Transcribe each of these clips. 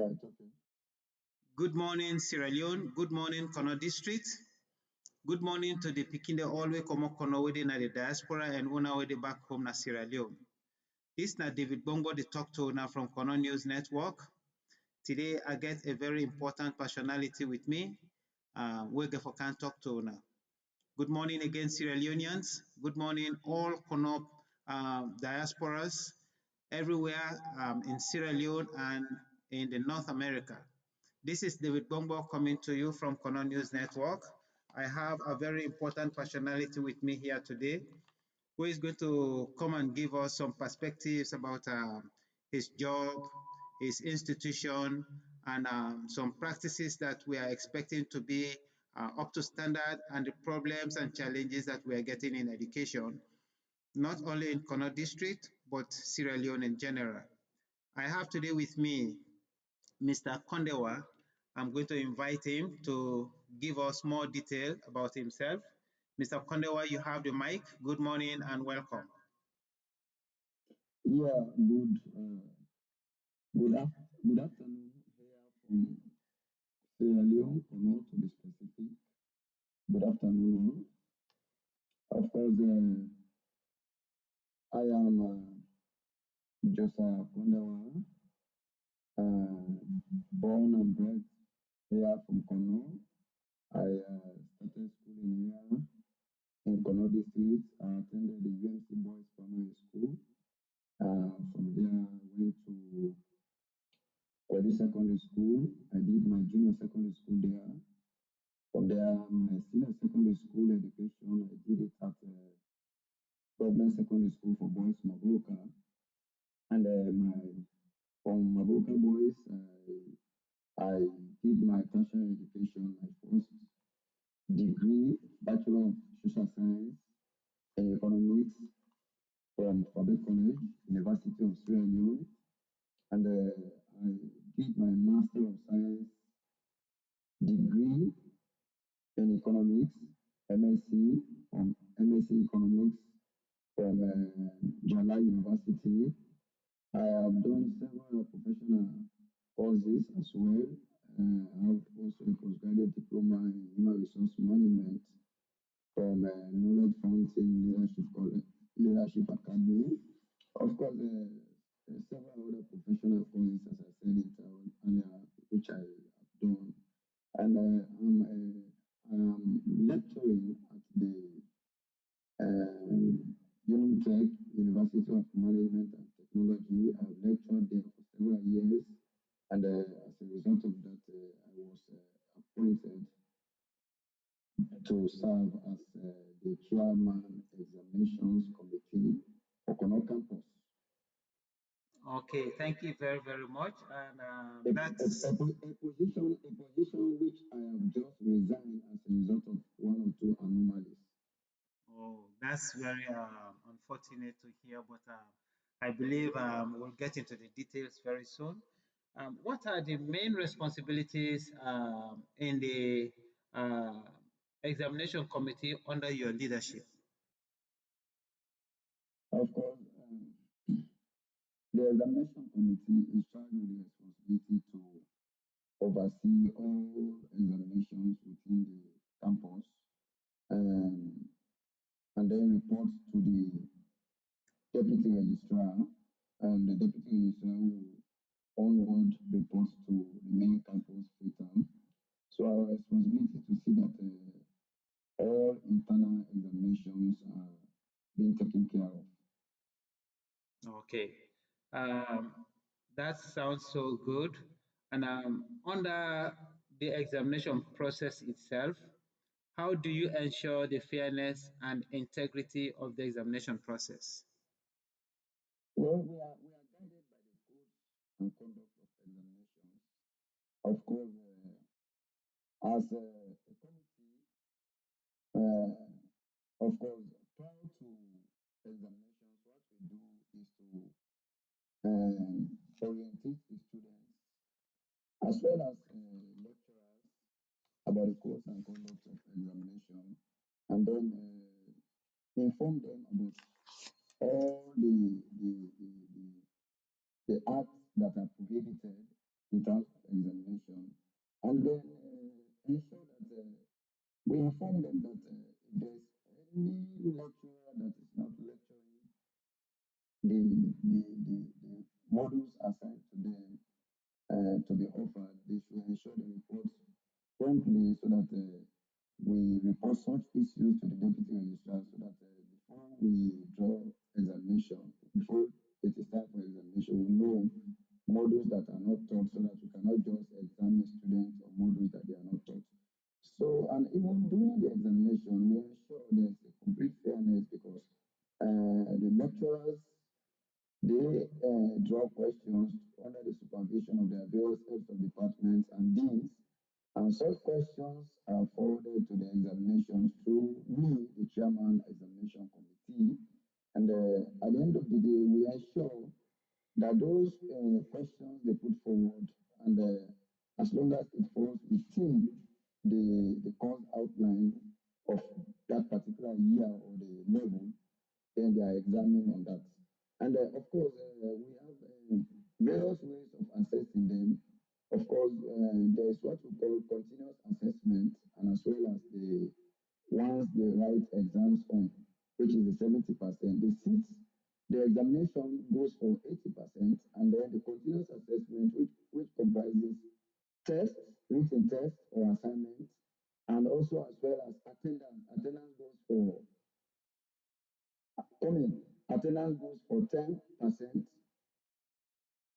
right, okay. Good morning, Sierra Leone. Good morning, Kono District. Good morning to the Pikinde Always Komo Kono within the diaspora and una with back home na Sierra Leone. This na David Bongo, the talk to now from Kono News Network. Today I get a very important personality with me. We can talk to now. Good morning again, Sierra Leoneans. Good morning, all Kono diasporas everywhere in Sierra Leone and in the North America. This is David Bongo coming to you from Kono News Network. I have a very important personality with me here today who is going to come and give us some perspectives about his job, his institution, and some practices that we are expecting to be up to standard and the problems and challenges that we are getting in education, not only in Kono District, but Sierra Leone in general. I have today with me Mr. KONDEWA. I'm going to invite him to give us more detail about himself. Mr. KONDEWA, you have the mic. Good morning and welcome. Yeah, good afternoon here from Sierra Leone, Kono to be specific. Good afternoon. Of course, I am JOSIAH KONDEWA, born and bred here from Kono. I started school in here in Kono District. I attended the UMC Boys Primary School. From there, I went to Kwedi Secondary School. I did my junior secondary school there. From there, my senior secondary school education, I did it at Government Secondary School for Boys, Mabuka. And from Mabuka Boys, I did my tertiary education, my first degree, Bachelor of Social Science and Economics from Faber College, University of Sierra Leone. And I did my Master of Science degree in Economics, MSc Economics from Jala University. I have done several professional courses as well. I have also a postgraduate diploma in human resource management from Knowledge Fountain Leadership Academy. Of course, several other professional courses, as I said it earlier, which I have done. And I'm lecturing at the UNITEC, University of Management and Technology. I've lectured there for several years, and as a result of that, I was appointed to serve as the chairman examinations committee for Kono campus. Okay, thank you very, very much. And that's a position which I have just resigned as a result of one or two anomalies. Oh, that's very unfortunate to hear, but I believe we'll get into the details very soon. What are the main responsibilities in the examination committee under your leadership? Of course, the examination committee is charged with the responsibility to oversee all examinations within the campus and then report to the deputy registrar, and the deputy registrar will onward report to the main campus freetown. So our responsibility to see that all internal examinations are being taken care of. Okay, um, that sounds so good. And under the examination process itself, how do you ensure the fairness and integrity of the examination process? Well, we are guided by the codes and conduct of examinations. Of course, as a committee, of course, prior to examinations, what we do is to orientate the students as well as lecturers about the course and conduct of examination, and then inform them about all the acts that are prohibited in terms to be offered, they should ensure they report promptly so that we report such issues to the deputy registrar so that before we draw examination, before it is time for examination, we know modules that are not taught so that we cannot just examine students on modules that they are not taught. So, and even during the examination, we ensure there's a complete fairness because the lecturers, they draw questions under the supervision of their various heads of departments and deans, and such questions are forwarded to the examinations through me, the chairman examination committee. And at the end of the day, we ensure that those questions they put forward, and as long as it falls within the course outline of that particular year or the level, then they are examining on that. And of course, we have various ways of assessing them. Of course, there is what we call continuous assessment, and as well as the once they write exams on, which is the 70%. The seats, the examination goes for 80%, and then the continuous assessment, which comprises tests, written tests or assignments, and also as well as attendance. Attendance goes for coming. Attendance goes for 10%.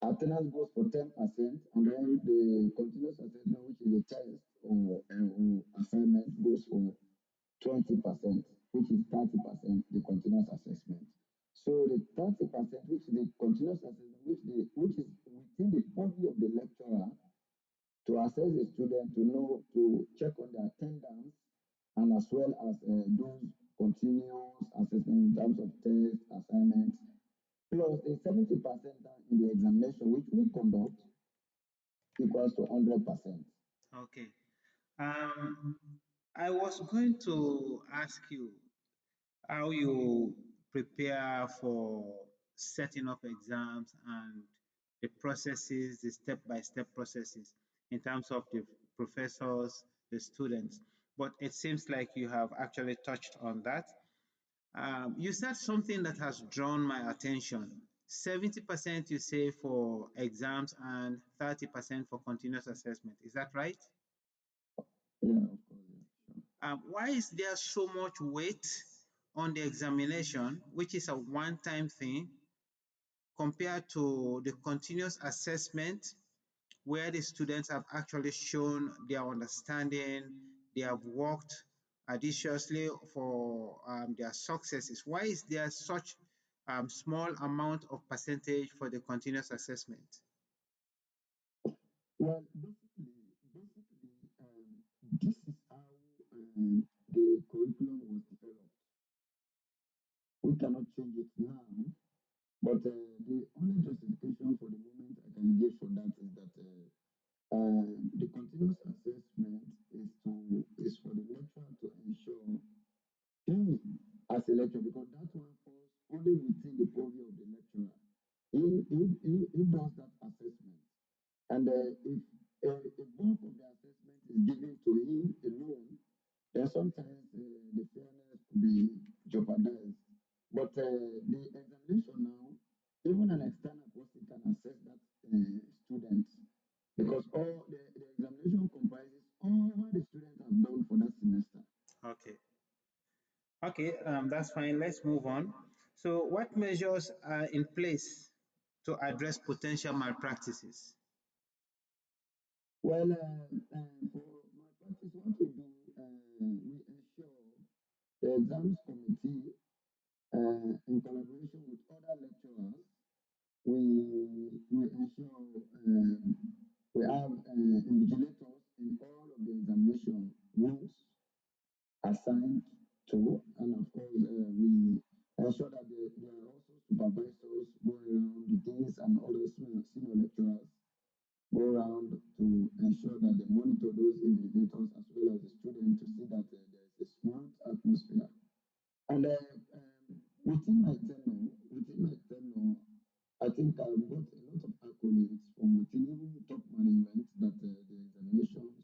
Attendance goes for 10%, and then the continuous assessment, which is a test or assignment, goes for 20%, which is 30%, the continuous assessment. So the 30%, which is the continuous assessment, which is within the purview of the lecturer to assess the student, to know, to check on their attendance, and as well as those continuous assessment in terms of tests, assignments, plus the 70% in the examination, which we conduct, equals to 100%. Okay. Um, I was going to ask you how you prepare for setting up exams and the processes, the step-by-step processes in terms of the professors, the students. But it seems like you have actually touched on that. You said something that has drawn my attention. 70% you say for exams and 30% for continuous assessment. Is that right? Yeah, of course. Yeah. Why is there so much weight on the examination, which is a one-time thing, compared to the continuous assessment, where the students have actually shown their understanding, they have worked assiduously for their successes? Why is there such small amount of percentage for the continuous assessment? Well, basically, this is how the curriculum was developed. We cannot change it now, but the only justification for the moment I can give for that is that the continuous assessment is for the lecturer to ensure he, as a lecturer, because that one falls only within the purview of the lecturer. He does that assessment. And if a bulk of the assessment is given to him alone, then sometimes the fairness could be jeopardized. But the examination now, even an external person can assess that student because all the examination comprises all what the students have done for that semester. Okay. Okay, that's fine. Let's move on. So, what measures are in place to address potential malpractices? Well, for my practice, what we do, we ensure the exams committee, in collaboration with other lecturers, we ensure we have invigilators in all of the examination rooms assigned to, and of course, we ensure that there are also supervisors going around the deans and other senior lecturers go around to ensure that they monitor those invigilators as well as the students to see that there is a smooth atmosphere. And within my tenure, I think I've got a lot of accolades from within even top management that the examinations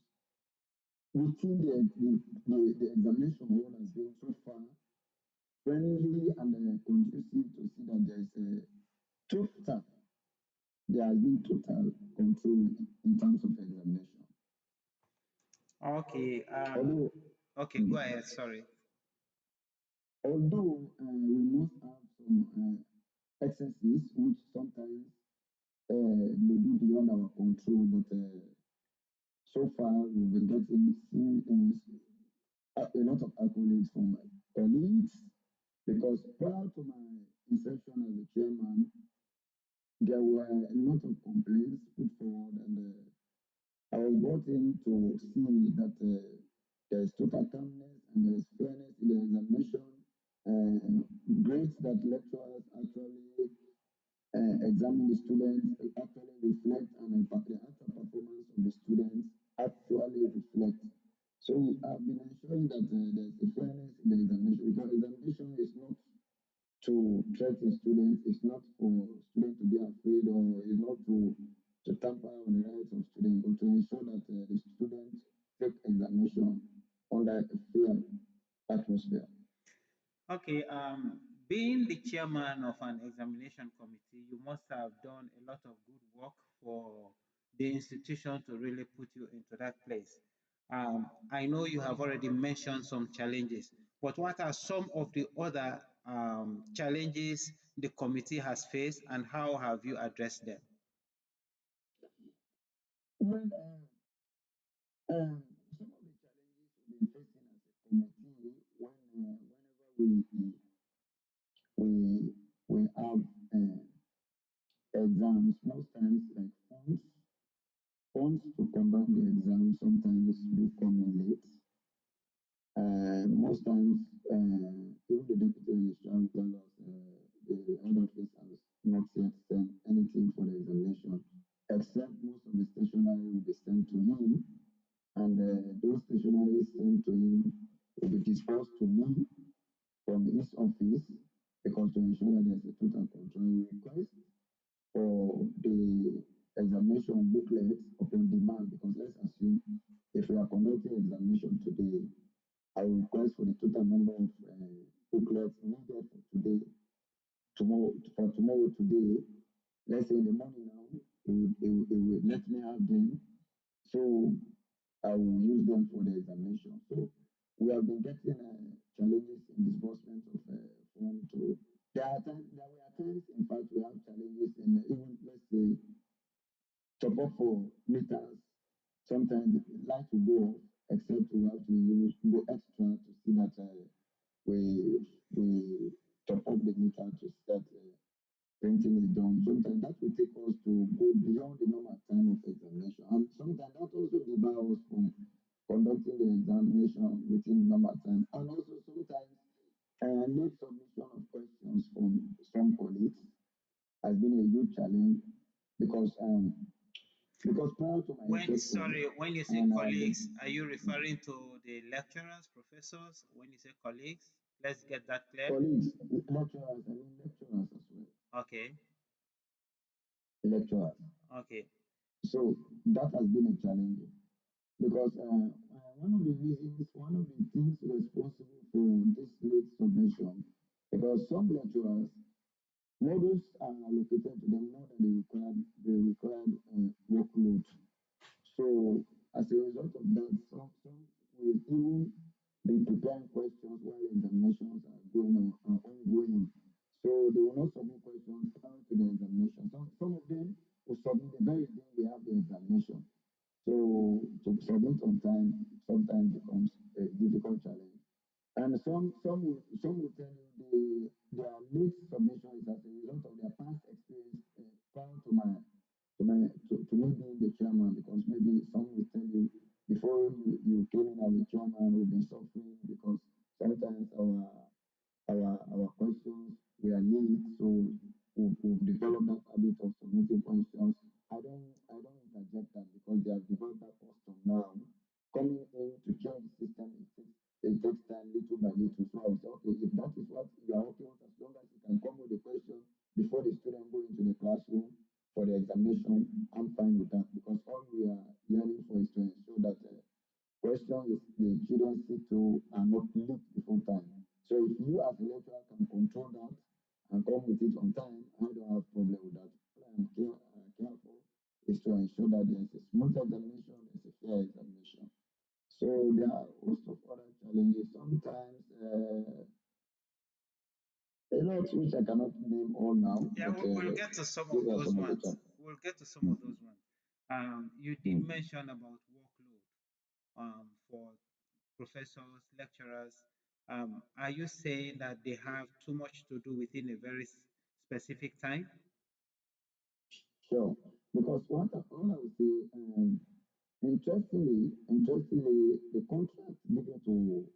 within the examination hall has been so far friendly and conducive to see that there is a total, there has been total control in terms of examination. Okay. Although, Okay, go mm, ahead. Sorry. although we must have some excesses which sometimes may be beyond our control, but so far we've been getting a lot of accolades from my colleagues because prior to my inception as a chairman, there were a lot of complaints put forward, and I was brought in to see that there is total calmness and there is fairness in the examination. Grades that lecturers actually examine the students actually reflect, and the actual performance of the students actually reflect. So I've been ensuring that there's a fairness in the examination because examination is not to threaten students, it's not for students to be afraid, or it's not to tamper on the rights of students, but to ensure that the students take examination under a fair atmosphere. Okay. Being the chairman of an examination committee, you must have done a lot of good work for the institution to really put you into that place. I know you have already mentioned some challenges, but what are some of the other challenges the committee has faced, and how have you addressed them? Well, some of the challenges we've been facing as a committee whenever we we have exams, most times like funds to conduct the exam sometimes do come in late. Most times, even the deputy registrar will tell us the head office has not yet sent anything for the examination, except most of the stationery will be sent to him, and those stationery sent to him will be dispersed to me from his office because to ensure that there's a total control. We request for the examination booklet upon demand because let's assume if we are conducting examination today, I will request for the total number of booklets needed for today, tomorrow, today. Let's say in the morning now, it will let me have them. So I will use them for the examination. So we have been getting challenges in disbursement of form to. There were times, in fact, we have challenges in even, let's say, top up for meters. Sometimes the light will go off, except we have to go extra to see that we we top up the meter to see that printing is done. Sometimes that will take us to go beyond the normal time of examination, and sometimes that also debar us from conducting the examination within normal time. And also sometimes late submission of questions from some colleagues has been a huge challenge because um, because prior to my When, inception, sorry, when you say and I have been colleagues, are you referring to the lecturers, professors? When you say colleagues, let's get that clear. colleagues, lecturers, I mean lecturers as well, Okay. lecturers. Okay. So that has been a challenge because one of the things responsible for this late submission, because some lecturers, modules are allocated to them more than the required workload. So as a result of that, some will even be preparing questions while examinations are going on are ongoing. So they will not submit questions prior to the examination. Some of them will submit the very day we have the examination. So to submit on time sometimes becomes a difficult challenge. And some will tell you their late submission is as a result of their past experience prior to me being the chairman, because maybe some will tell you before you came in as a chairman we've been suffering because sometimes our questions were late, so we've developed that habit of submitting questions. I don't interject that because they have developed that custom now. Coming in to change the system, it takes time little by little. So I would say, okay, if that is what you are okay with, as long as you can come with the question before the student go into the classroom for the examination, I'm fine with that because all we are yearning for is to ensure that questions the children see to are not leaked before time. So if you as a lecturer can control that and come with it on time, I don't have problem with that. All I am careful is to ensure that there's a smooth examination, there's a fair examination. So there are also other challenges. Sometimes a lot which I cannot name all now, Yeah, but we'll get to some of these are those some of the ones. challenges. We'll get to some of those ones. You did Mm. mention about workload for professors, lecturers. Are you saying that they have too much to do within a very specific time? Sure. Because what I would say, interestingly, the contract given to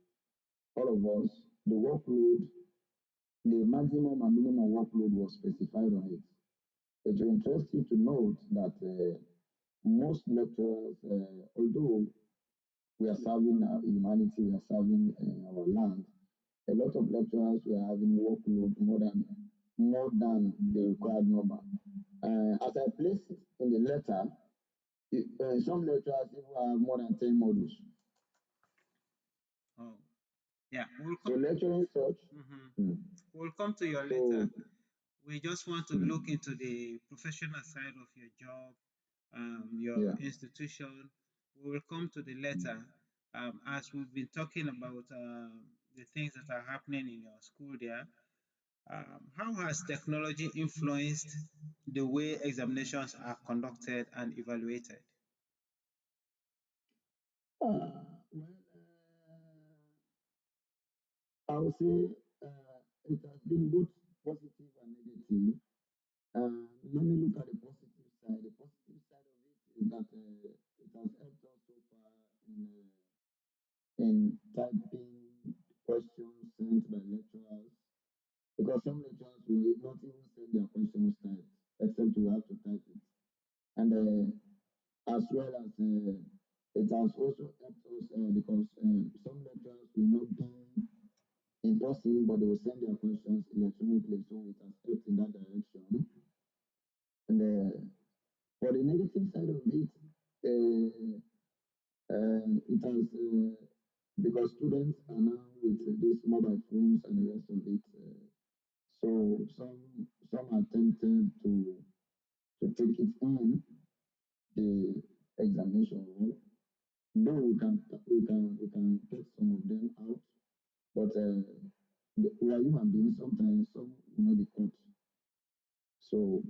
all of us, the workload, the maximum and minimum workload was specified on it. It's interesting to note that most lecturers, although we are serving humanity, we are serving our land, a lot of lecturers were having workload more than the required number. As I placed it in the letter, some lecturers even have more than 10 modules. Oh, yeah, we'll So come. lecturing such, Mhm. mm, We'll come to your so later. We just want to mm, look into the professional side of your job, your yeah, institution. We will come to the later. As we've been talking about the things that are happening in your school there. How has technology influenced the way examinations are conducted and evaluated? well, I would say it has been both positive and negative. Let me look at the positive side. The positive side of it is that it has helped us so far in typing questions sent by lecturers because some lecturers will not even send their questions typed except we have to type it. And as well as it has also helped us because some lecturers will not be in person, but they will send their questions electronically, so it has helped in that direction. And for the negative side of it, it has because students are now with these mobile phones and the rest of it. So some are tempted to take it in the examination hall. Though we can get some of them out, but we are human beings. Sometimes some will not be caught. So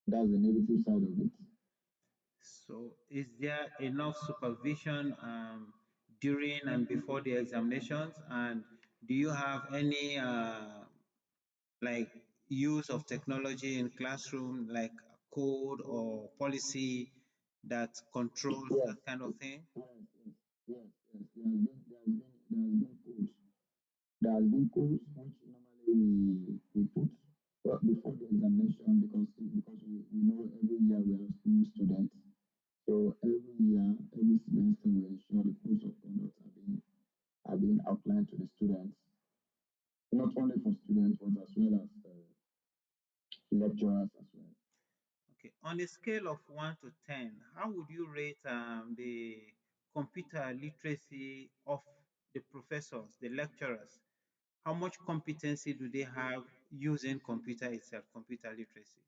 that's the negative side of it. So, is there enough supervision during and before the examinations? And do you have any like use of technology in classroom, like code or policy that controls Yes, that kind of thing? yes, yes. There has been codes. There has been codes which normally we put before the examination because we know every year we have new students. So every year, every semester, we ensure the codes of conduct are being outlined to the students, not only for students but as well as lecturers as well. Okay, on a scale of 1 to 10, how would you rate the computer literacy of the professors, the lecturers? How much competency do they have using computer itself, computer literacy?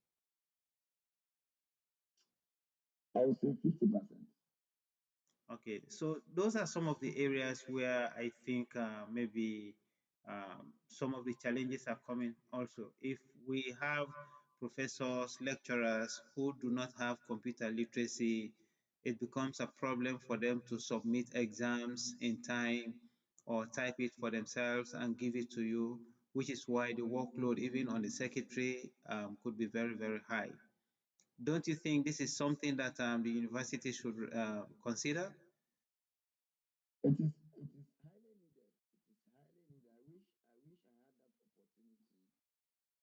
I would say 50%. Okay, so those are some of the areas where I think maybe some of the challenges are coming also. If we have professors, lecturers who do not have computer literacy, it becomes a problem for them to submit exams in time or type it for themselves and give it to you, which is why the workload, even on the secretary, could be very, very high. Don't you think this is something that the university should consider? It is highly needed. It is highly needed.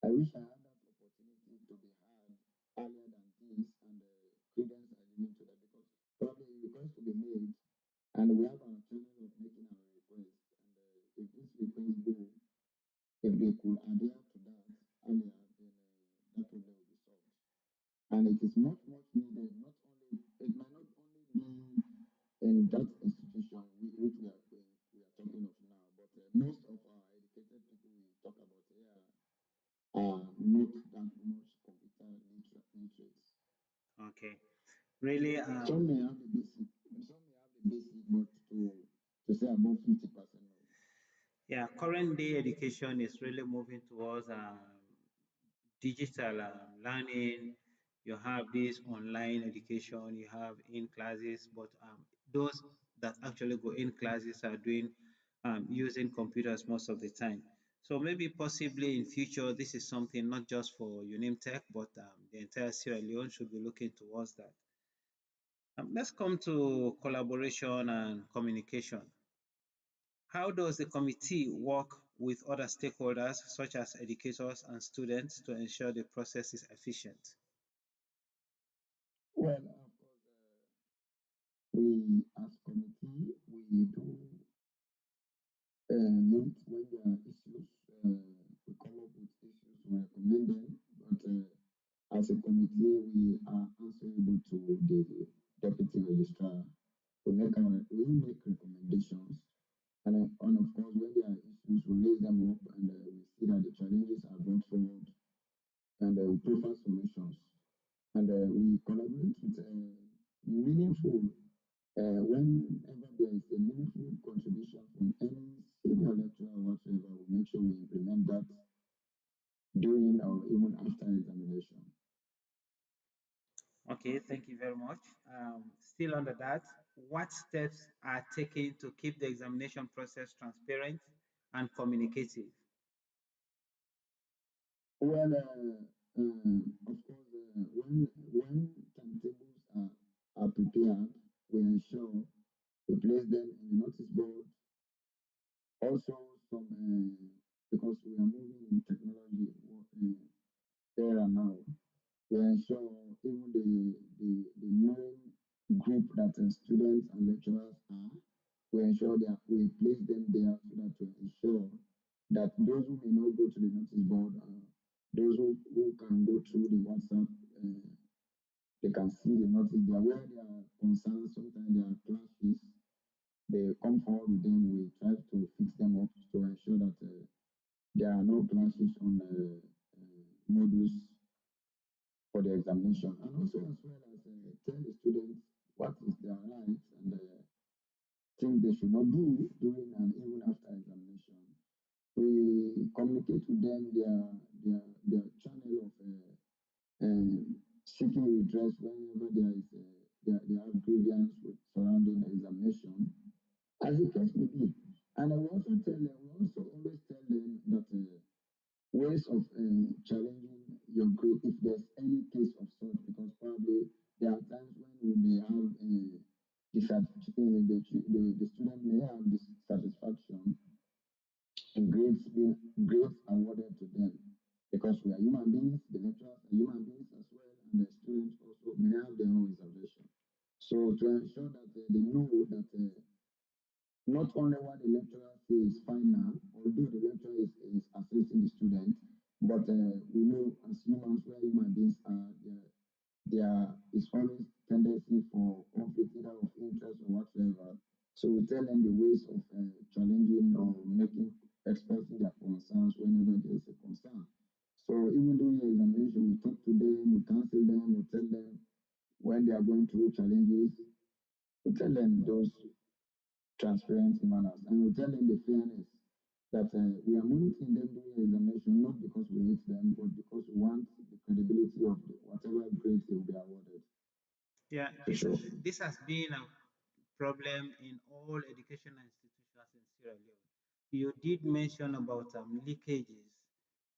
I wish I had that opportunity to be had earlier than this, and credence are given to that because probably a request to be made, and we have our channel of making our request, and if this request go, if they could adhere to that earlier, then that problem will be solved. And it is much needed. Not only it might not only be in that institution which we are talking of now, but most of our educated people we talk about here are not that much computer literate. Okay. Really, Some may have the basic, but to say above 50%, no. yeah, current day education is really moving towards digital learning. You have this online education, you have in classes, but those that actually go in classes are doing using computers most of the time. So maybe possibly in future, this is something not just for UNIM Tech, but the entire Sierra Leone should be looking towards that. Let's come to collaboration and communication. How does the committee work with other stakeholders, such as educators and students, to ensure the process is efficient? Well, of course, we as committee, we do meet when there are issues. We come up with issues, we recommend them, but as a committee, we are answerable to the deputy registrar. We make recommendations, and of course, when there are issues, we raise them up, and we see that the challenges are brought forward, and we prefer solutions. And we collaborate with meaningful, whenever there is a meaningful contribution from any senior lecturer or whatsoever, we make sure we implement that during or even after examination. Okay, thank you very much. Still under that, what steps are taken to keep the examination process transparent and communicative? Well, of course, when timetables are prepared, we ensure we place them in the notice board. Also, some because we are moving in technology era now, we ensure even the main group that students and lecturers are, we ensure that we place them there so that to ensure that those who may not go to the notice board, those who can go through the WhatsApp, they can see the notice there where there are concerns, sometimes there are clashes, they come forward with them, we try to fix them up to ensure that there are no clashes on modules for the examination, and also as well as tell the students what is their rights and things they should not do during and even after examination. We communicate with them their channel of seeking redress whenever there is they have grievance with surrounding examination, as the case may be. And I will also tell them, we also always tell them that ways of challenging your grade if there's any case of such, because probably there are times when we may have the student may have dissatisfaction in grades awarded to them, because we are human beings, the lecturers are human beings as well, and the students also may have their own reservation. So to ensure that they know that not only what the lecturer says is final, although the lecturer is assessing the student, but we know as humans, where human beings are, there is always tendency for conflict, either of interest or whatsoever. So we tell them the ways of challenging or making, expressing their concerns whenever there is a concern. So even during the examination, we talk to them, we counsel them, we tell them when they are going through challenges, we tell them those transparent manners, and we tell them the fairness that we are monitoring them during examination, not because we hate them, but because we want the credibility of whatever grades they will be awarded. Yeah, For sure. this has been a problem in all educational institutions in Sierra Leone. You did mention about leakages.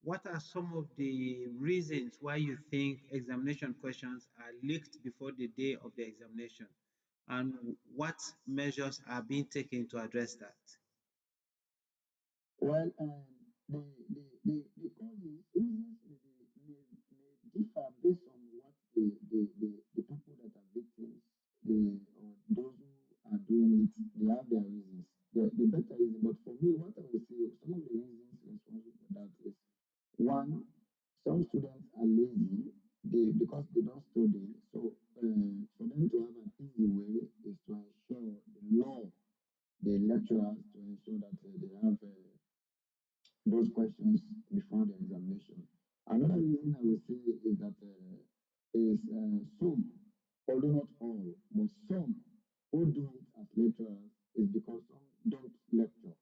What are some of the reasons why you think examination questions are leaked before the day of the examination? And what measures are being taken to address that? Well, the causes, reasons may differ based on what the people that are victims, or those who are doing it, they have their reasons. The better reason, but for me, what I would say, some of the reasons responsible for that is one, some students are lazy, because they don't study. So for them to have an easy way is to ensure the law, the lecturers, to ensure that they have those questions before the examination. Another reason I would say is that is some, although not all, but some who do it as lecturers is because some don't lecture.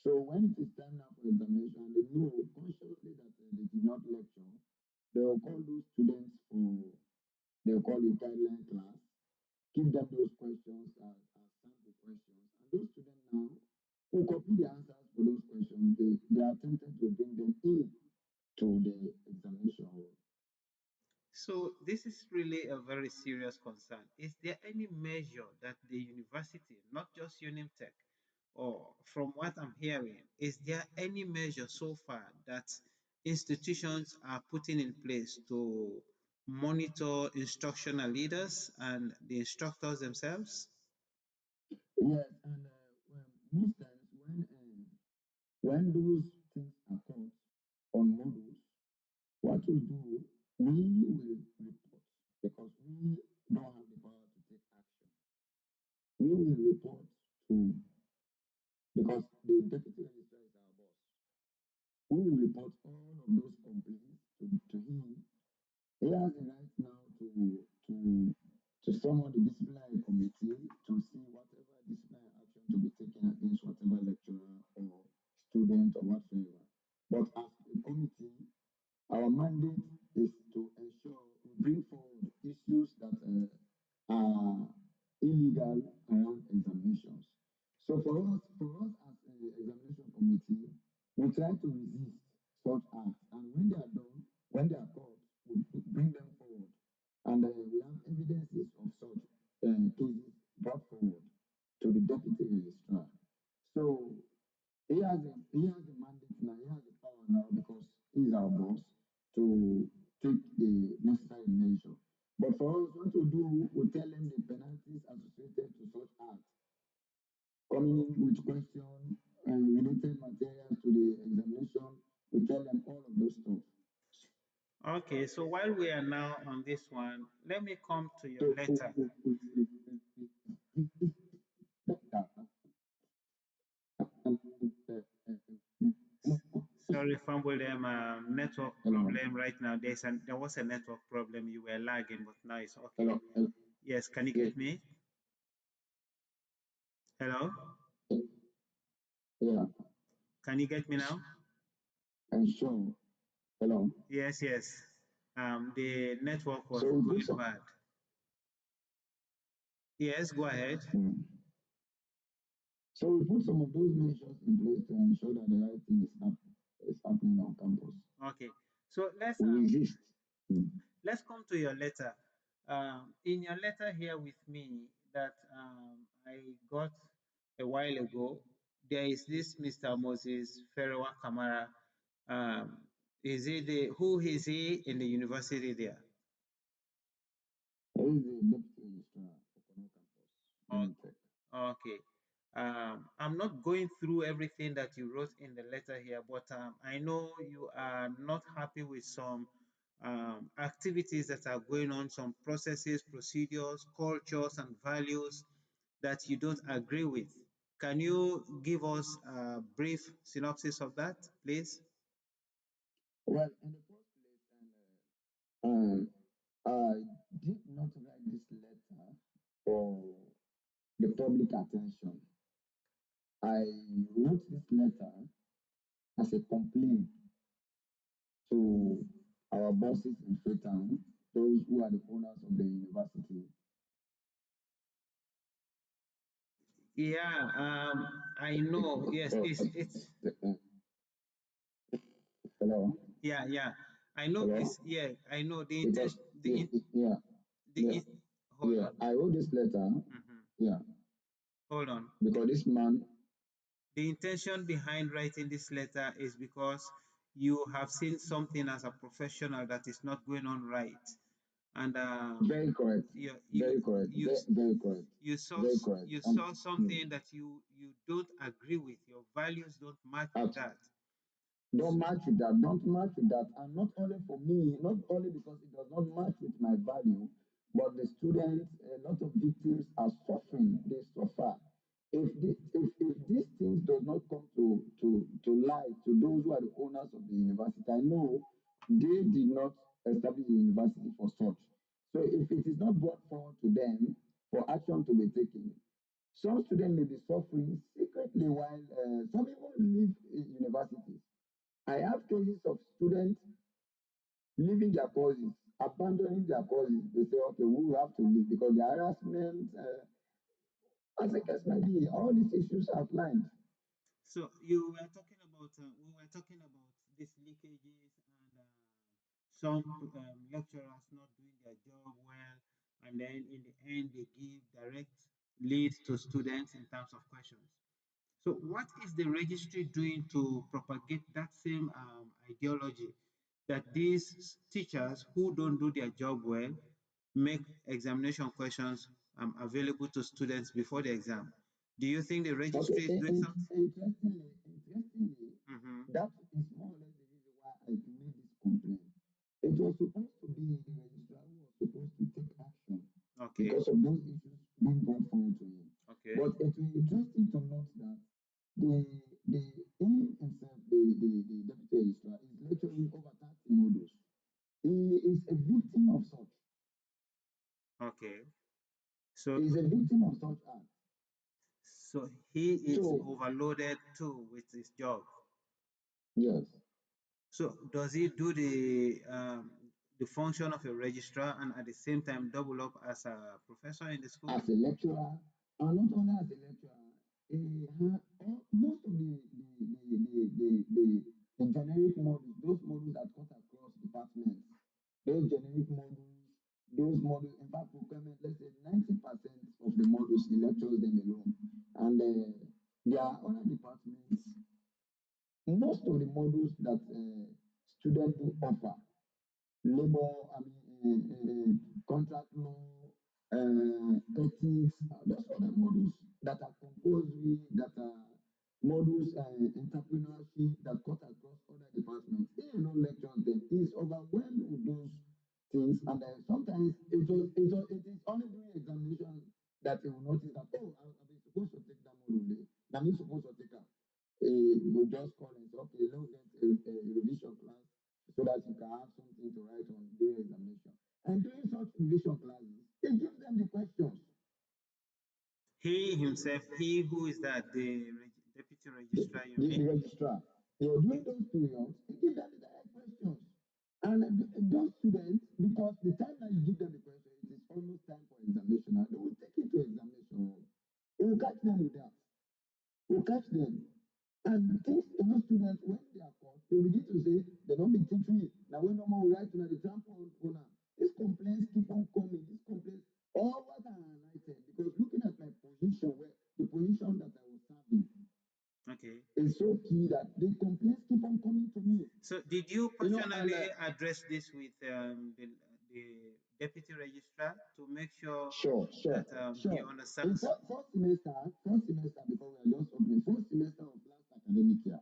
So when it is time now for examination and they know consciously that they did not lecture, they will call those students for, they will call it guideline class, give them those questions as sample questions. And those students now who copy the answers for those questions, they are tempted to bring them in to the examination hall. So this is really a very serious concern. Is there any measure that the university, not just UNIMTech, or from what I'm hearing, is there any measure so far that institutions are putting in place to monitor instructional leaders and the instructors themselves? Yes, and most times when those things are caught on modules, what we do, we will report because we don't have the power to take action. We will report to, because the deputy registrar is our boss. We will report all of those complaints to him. He has the right now to summon the disciplinary committee to see whatever disciplinary action to be taken against whatever lecturer or student or whatsoever. But as a committee, our mandate is to ensure we bring forward issues that are illegal around examinations. So for us as an examination committee, we try to resist such acts, and when they are done, when they are caught, we bring them forward, and we have evidences of such cases brought forward to the deputy registrar. So he has the mandate now, he has the power now because he's our boss to take the necessary measure. But for us, what we do, we tell them the penalties associated to such acts, coming in with questions and related materials to the examination. We tell them all of those stuff. Okay, so while we are now on this one, let me come to your So letter. Sorry, fumble them. Network hello, problem right now. There was a network problem. You were lagging, but now it's okay. hello, hello, Yes, can you yeah, get me? Hello, yeah, can you get me now? and sure, hello. Yes, yes. The network was So we put going some, bad. Yes, go ahead. mm. So we put some of those measures in place to ensure that the right thing is happening on campus. Okay, so We resist. Mm. let's come to your letter. In your letter here with me that I got a while ago, there is this Mr. Moses Ferewa Kamara. Um, who is he in the university there? He is the deputy registrar for Kono campus, Unitech. Okay. I'm not going through everything that you wrote in the letter here, but I know you are not happy with some activities that are going on, some processes, procedures, cultures, and values that you don't agree with. Can you give us a brief synopsis of that, please? Well, in the first place, I did not write this letter for the public attention. I wrote this letter as a complaint to our bosses in Freetown, those who are the owners of the university. Yeah, I know. Yes, it's Uh, hello, yeah, yeah. I know hello, it's yeah. I know the because intention. yeah, yeah, The yeah, in, hold yeah. on. I wrote this letter, Mhm. yeah, Hold on. because this man, The intention behind writing this letter is because you have seen something as a professional that is not going on right, and very correct, you you very correct, you very correct, very correct. you And saw mm, something that you don't agree with. Your values don't match with abs- that. don't match with that. Don't match with that. And not only for me, not only because it does not match with my value, but the students, a lot of victims are suffering. They suffer. If these things does not come to light to those who are the owners of the university, I know they did not establish the university for such. So if it is not brought forward to them for action to be taken, some students may be suffering secretly while some even leave universities. I have cases of students leaving their courses, abandoning their courses. They say, okay, we will have to leave because the harassment, as the case may be, all these issues outlined. So you were talking about we were talking about these leakages and some lecturers not doing their job well, and then in the end they give direct lead to students in terms of questions. So what is the registry doing to propagate that same ideology that these teachers who don't do their job well make examination questions available to students before the exam? Do you think the Okay, registry is doing something? interestingly, Mm-hmm. that is more or less the reason why I made this complaint. It was supposed to be the registrar who was supposed to take action Okay. because of those issues being brought forward to him. Okay. But it will be interesting to note that the the he himself, the deputy registrar, is lecturing over 30 modules. He is a victim of such. Okay. So He is a victim of such acts. so he is So overloaded too with his job. yes, So does he do the function of a registrar and at the same time double up as a professor in the school? as a lecturer, and not only as a lecturer, most of the generic models, those models that cut across departments, those generic models, those models, in fact, procurement, let's say 90% of the models, he lectures them alone. And there are other departments, most of the models that students do offer, labor, contract law, ethics, those other modules that are compulsory, that are modules, entrepreneurship that cut across other departments. He alone lectures them. He's overwhelmed with those things, and sometimes it is only during examination that he will notice that, oh, I've been supposed to take that module. I'm supposed to take it. He will just call and say, okay, let's get a revision class so that you can have something to write on during examination. And during such revision classes, he gives them the questions. He himself, he who is that, the deputy The, registrar, you the, mean? the registrar. Okay. During those periods, he gives them the direct questions. And those students, because the time that you give them the question, it is almost time for examination. And they will take it to examination. He will catch them with that. Will catch them. And things, those students, when they are caught, they begin to say, they don't be teaching. Now, when no more right to the trample on now. These complaints keep on coming. These complaints, all what I highlighted, because looking at my position, where the position that I was serving, Okay. is so key that the complaints keep on coming to me. So did you You know, and personally address this with the deputy registrar to make sure sure, sure, that he sure. In understands? first semester, because we are just opening, first semester of last academic year,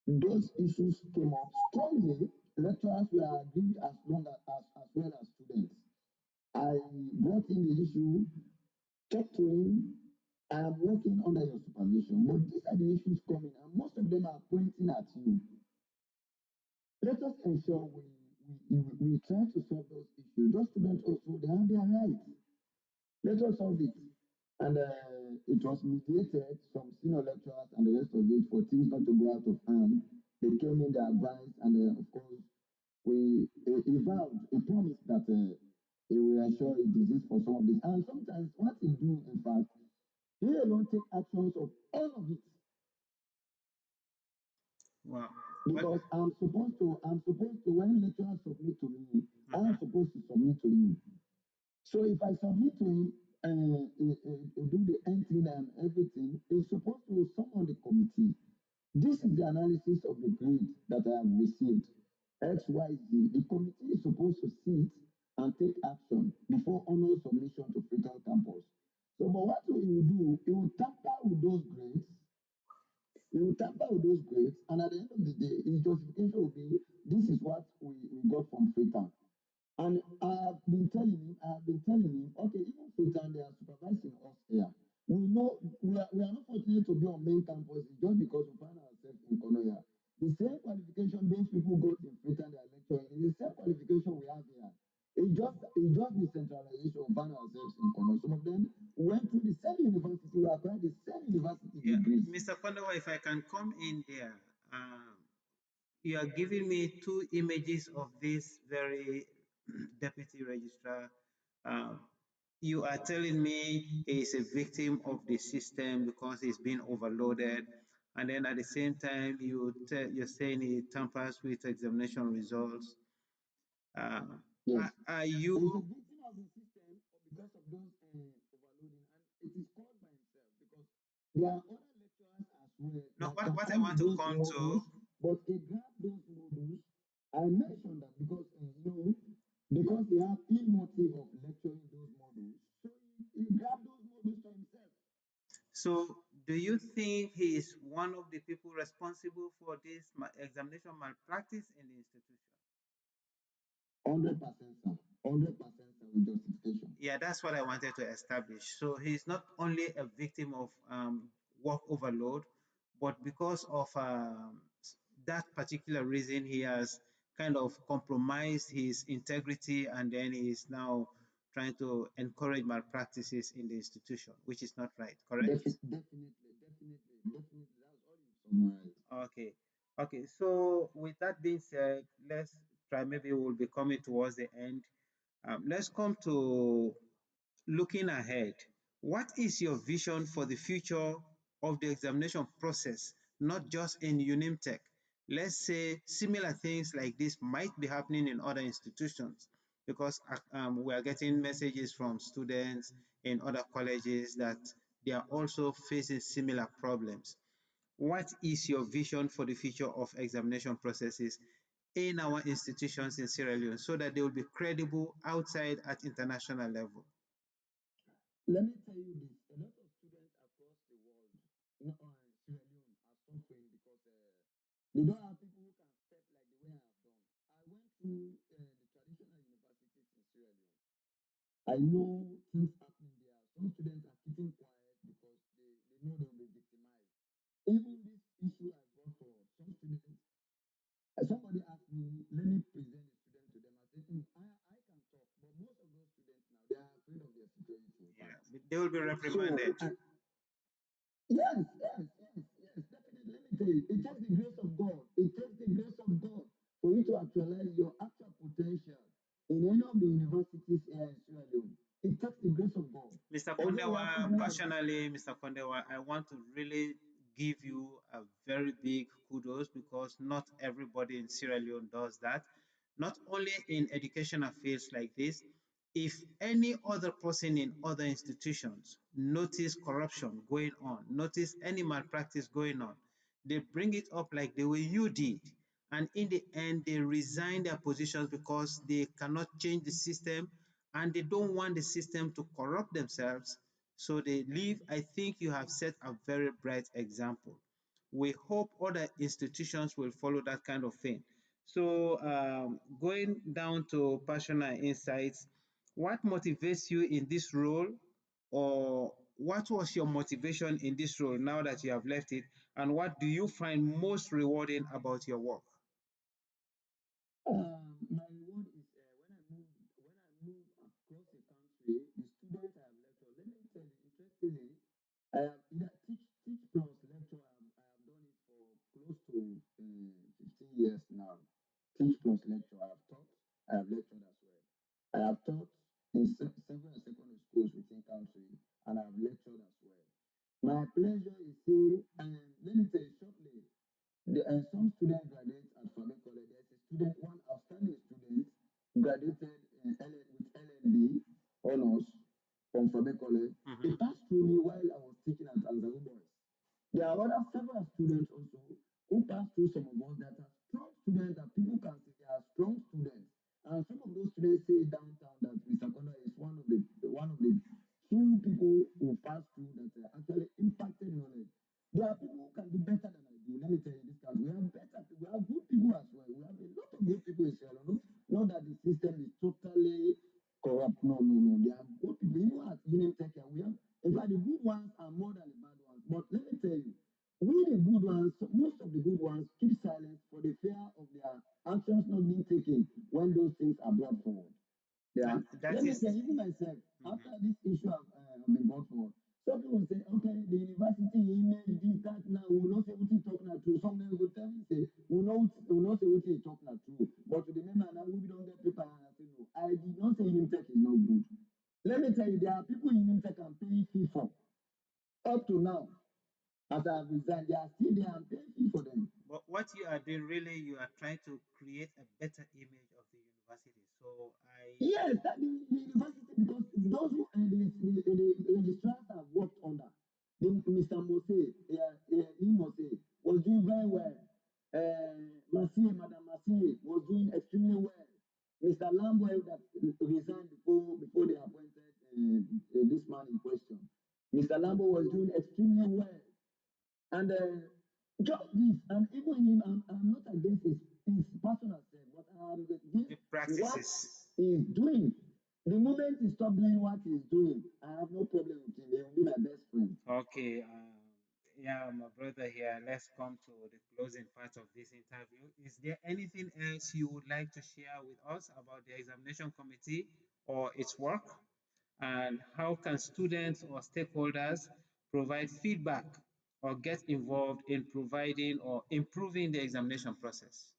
those issues came up strongly. Lecturers were aggrieved as well as students. I brought in the issue, talked to him. I am working under your supervision, but these are the issues coming, and most of them are pointing at you. Let us ensure we try to solve those issues. Those students also, they have their rights. Let us solve it. And it was mediated, some senior lecturers and the rest of it, for things not to go out of hand. They came in, they advised, and of course, he vowed, he promised that he will ensure a disease for some of this. And sometimes what he do, in fact, he alone take actions of all of it. Wow. Well, Because I'm supposed to, when lecturers submit to me, I'm mhm. supposed to submit to him. So if I submit to him and do the entering and everything, he's supposed to summon the committee. This is the analysis of the grade that I have received. XYZ. The committee is supposed to sit and take action before honor submission to Freetown campus. So, but what he will do, he will tamper with those grades. He will tamper with those grades, and at the end of the day, his justification will be, this is what we got from Freetown. And I have been telling him, okay, even Freetown, they are supervising us here. We know we are not fortunate to be on main campus just because we find ourselves in Konoya. The same qualification those people got in Freetown they are lecturing is the same qualification we have here. It's just Kono. Some of them went to the same university, who acquired the same university Yeah, degrees. Mr. Kondewa, if I can come in there, you are giving me two images of this very deputy registrar. Um, you are telling me he is a victim of the system because he's been overloaded, and then at the same time you're saying he tampers with examination results. Uh, Yes. are He's a you victim of the system because of those overloading, and it is caused by himself because there are other lecturers as well no? that can What I add want to those come to modules, but he grabbed those modules. I mentioned that because because he had ill motive of lecturing those modules, so he grabbed those modules for himself. So, do you think he is one of the people responsible for this examination malpractice in the institution? 100%, sir. 100%, sir, with justification. Yeah, that's what I wanted to establish. So he's not only a victim of work overload, but because of that particular reason, he has kind of compromised his integrity, and then he is now trying to encourage malpractices in the institution, which is not right, correct? Definitely. That's all you summarized. Okay. Okay. So with that being said, let's try. Maybe we'll be coming towards the end. Let's come to looking ahead. What is your vision for the future of the examination process, not just in UNIMTech? Let's say similar things like this might be happening in other institutions because we are getting messages from students in other colleges that they are also facing similar problems. What is your vision for the future of examination processes in our institutions in Sierra Leone so that they will be credible outside at international level? Let me tell you this: a lot of students across the world, not Sierra Leone, are suffering because they don't have people who can step like the way I have done. I went through the traditional universities in Sierra Leone. I know things happening there. Some students are keeping quiet because they know they will be victimized. Even this issue I brought forward, some students, somebody asked me, let me present the student to them. I said, I can talk, but most of those students now, they are afraid of their security, in fact. Yeah, they will be So, reprimanded. yes, definitely. Let me tell you, it takes the grace of God. It takes the grace of God for you to actualize your actual potential in any of the universities here in Sierra Leone. It takes the grace of God. Mr. Although we have Kondewa, people who are, personally, Mr. Kondewa, I want to really give you a very big kudos because not everybody in Sierra Leone does that. Not only in educational fields like this, if any other person in other institutions notice corruption going on, notice any malpractice going on, they bring it up like the way you did. And in the end, they resign their positions because they cannot change the system and they don't want the system to corrupt themselves. So they leave. I think you have set a very bright example. We hope other institutions will follow that kind of thing. So going down to personal insights, what motivates you in this role, or what was your motivation in this role now that you have left it, and what do you find most rewarding about your work? my reward is when I move across the country, the students I have lectured. Let me tell you, interestingly, I have either teach plus lecture. I have done it for close to 15 years now. Teach plus lecture. I have taught. I have lectured as well. I have taught in several secondary schools within country, and I have lectured as well. My pleasure is saying, and let me tell you shortly, some students graduate at Fabe College. There's a student, one outstanding student, graduated with LLB honors from Fabe College. He Mhm. passed through me while I was teaching at Anzaru Boys. There are other several students also who pass through some of us that are strong students that people can see they are strong students. And some of those students say downtown that Mr. Konda is one of the few people who pass through that actually impacted knowledge. There are people who can do better than I do. Let me tell you this country. We have better people, we have good people as well. We have a lot of good people in Sierra Leone. Not that the system is totally corrupt. No. There are good people. Even at Union Tech, we have in fact the good ones are more than the bad ones. But let me tell you, we the good ones, most of the good ones keep silence for the fear of their actions not being taken when those things are brought forward. Yeah. That Let me is. tell you, even myself, after Mhm. this issue E.S.K I'm paying fee for. Up to now, as I have resigned, they are still there. I'm paying fee for them. But what you are doing really, you are trying to create a better image of the university. So Yes, that the university, because those who the registrars have worked under, Mr. Mose, Mose was doing very well. Madam Massey was doing extremely well. Mr. Lambo that resigned before they appointed this man in question. Mr. Lambo was doing extremely well. And just this, and even him, I'm not against his personal self, but I'm against the what practices. he's doing. The moment he stop doing what he's doing, I have no problem with him. He will be my best friend. Okay, yeah, my brother here, let's come to the closing part of this interview. Is there anything else you would like to share with us about the examination committee or its work? And how can students or stakeholders provide feedback or get involved in providing or improving the examination process?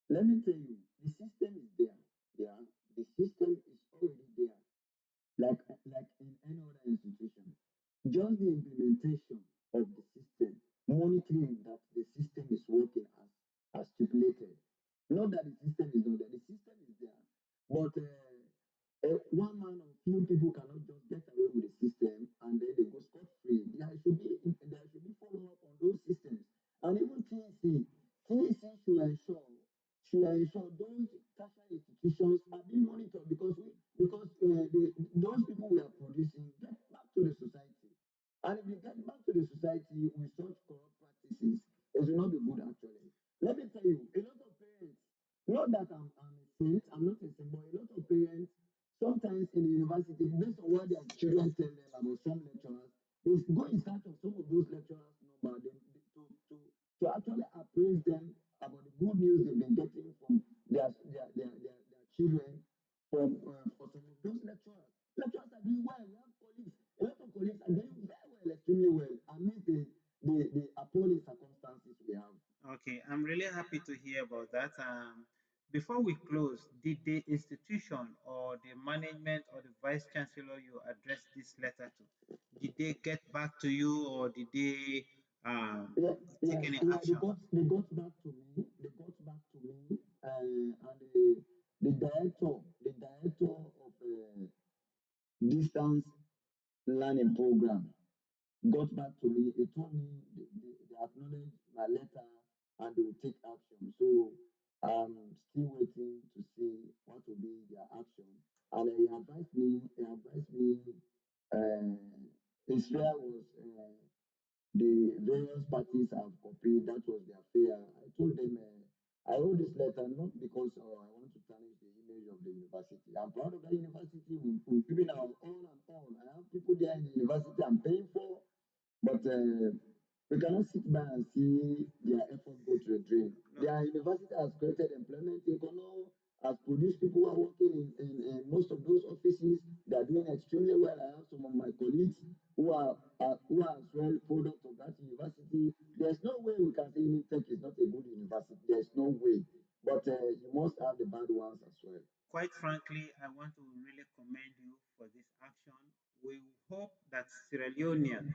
Let me tell you, the system is there. Yeah, the system is already there. Like in any other institution. Just the implementation of the system, monitoring that the system is working as stipulated. Not that the system is not there, the system is there. But one man or few people cannot just get away with the system and then they go scot free. There should be follow up on those systems. And even TEC should ensure those tertiary institutions are being monitored because those people we are producing get back to the society. And if they get back to the society with such corrupt practices, it will not be good actually. Let me tell you, a lot of parents, not that I'm a saint, I'm not a saint, but a lot of parents, sometimes in the university, based on what their children tell them about some lecturers, they go in search of some of those lecturers' number to actually appraise them about the good news they've been getting from their children for some of those lecturers. Lecturers are doing well. We have colleagues, a lot of colleagues are doing very well, extremely well, amidst the appalling circumstances we have. Okay, I'm really happy to hear about that. Before we close, did the institution or the management or the vice chancellor you addressed this letter to, did they get back to you or did they Yeah, take yes, any yeah, action? they got back to me. They got back to me, and the director of distance learning program got back to me. They told me they acknowledged my letter and they will take action. So I'm still waiting to see what will be their action. And he advised me, uh, Israel was the various parties have copied. That was their fear. I told them I wrote this letter not because I want to tarnish the image of the university. I'm proud of that university. We've given our all and all. I have people there in the university I'm paying for, but we cannot sit by and see their effort go to the drain. No, Their university has created employment in Kono, has produced people who are working in most of those offices. They are doing extremely well. I have some of my colleagues who are as well products of that university. There's no way we can say Unitech is not a good university. There's no way. But you must have the bad ones as well. quite frankly, I want to really commend you for this action. We hope that Sierra Leoneans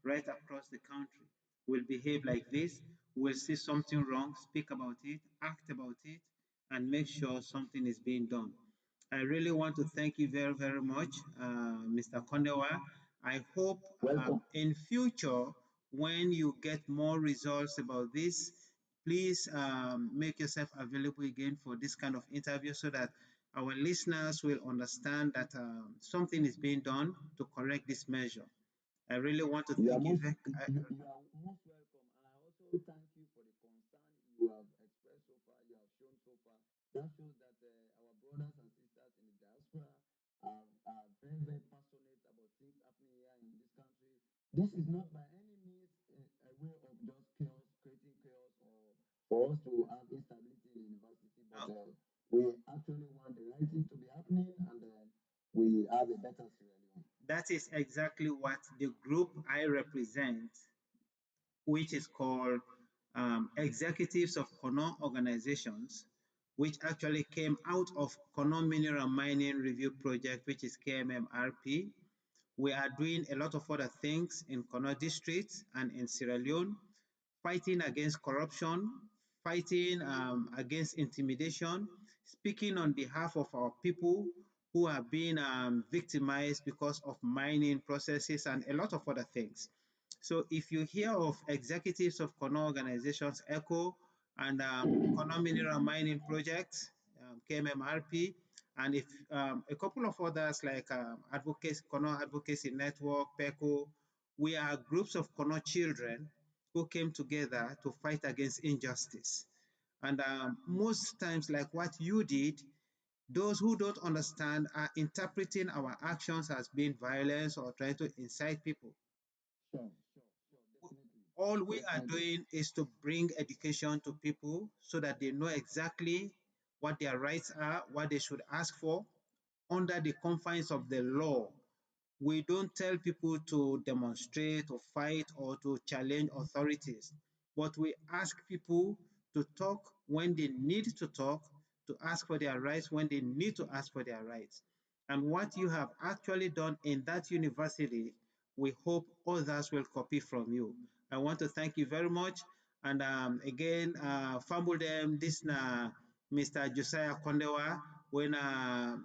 right across the country will behave like this, will see something wrong, speak about it, act about it, and make sure something is being done. I really want to thank you very, very much, Mr. Kondewa. I hope Welcome. in future, when you get more results about this, please make yourself available again for this kind of interview so that our listeners will understand that something is being done to correct this measure. I really want to You are thank you. most you are most welcome, and I also thank you for the concern you have expressed so far. You have shown so far. That shows that our brothers and sisters in the diaspora are very very passionate about things happening here in this country. This is not by any means a way of just chaos, creating chaos, or for us to have instability in the university. But Uh, we actually want the right thing to be happening, and we have a better Sierra Leone. that is exactly what the group I represent, which is called Executives of Kono Organizations, which actually came out of Kono Mineral Mining Review Project, which is KMMRP. We are doing a lot of other things in Kono District and in Sierra Leone, fighting against corruption, fighting against intimidation, speaking on behalf of our people who are being victimized because of mining processes and a lot of other things. So if you hear of executives of Kono organizations, ECHO and Kono Mineral Mining Project, KMMRP, and if a couple of others like Kono Advocacy Network, PECO, we are groups of Kono children who came together to fight against injustice. And most times, like what you did, those who don't understand are interpreting our actions as being violence or trying to incite people. Sure, definitely. All we are doing is to bring education to people so that they know exactly what their rights are, what they should ask for under the confines of the law. We don't tell people to demonstrate or fight or to challenge authorities, but we ask people to talk when they need to talk, to ask for their rights when they need to ask for their rights. And what you have actually done in that university, we hope others will copy from you. I want to thank you very much. And again, fumble them, this na Mr. Josiah Kondewa, when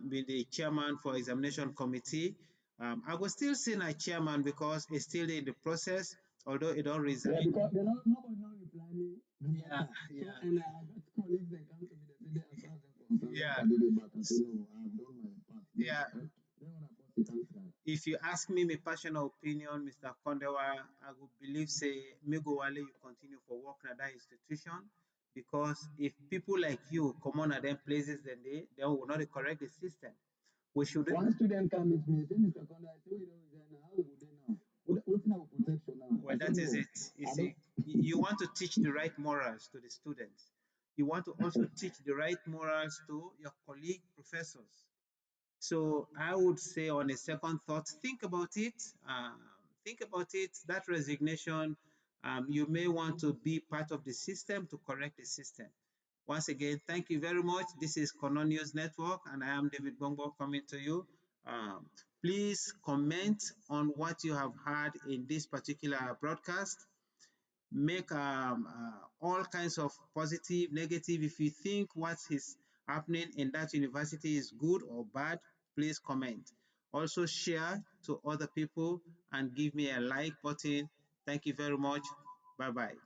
be the chairman for examination committee. I will still say my chairman because it's still in the process, although it don't resign. Yeah, because they don't, nobody not reply me. Yeah, So, yeah. and I got colleagues that come to me, they say they are concerned. Yeah. I did it back. I say, no, I've done my part. Yeah. Then when I post it, answer. If you ask me my personal opinion, Mr. Kondewa, I would believe say Migo Wale you continue for work at that institution because if people like you come on at them places, then they will not correct the system. We should. One student come with me, say, Mr. Konda, I say, we don't resign now. How would they now? What's now protection now? Well, I that said, is no, it. You I see, you want to teach the right morals to the students. You want to also teach the right morals to your colleague professors. So I would say, on a second thought, think about it. Think about it. That resignation, you may want to be part of the system to correct the system. Once again, thank you very much. This is Kono News Network, and I am David Bongo coming to you. Please comment on what you have heard in this particular broadcast. Make all kinds of positive, negative. If you think what is happening in that university is good or bad, please comment. Also share to other people and give me a like button. Thank you very much. Bye-bye.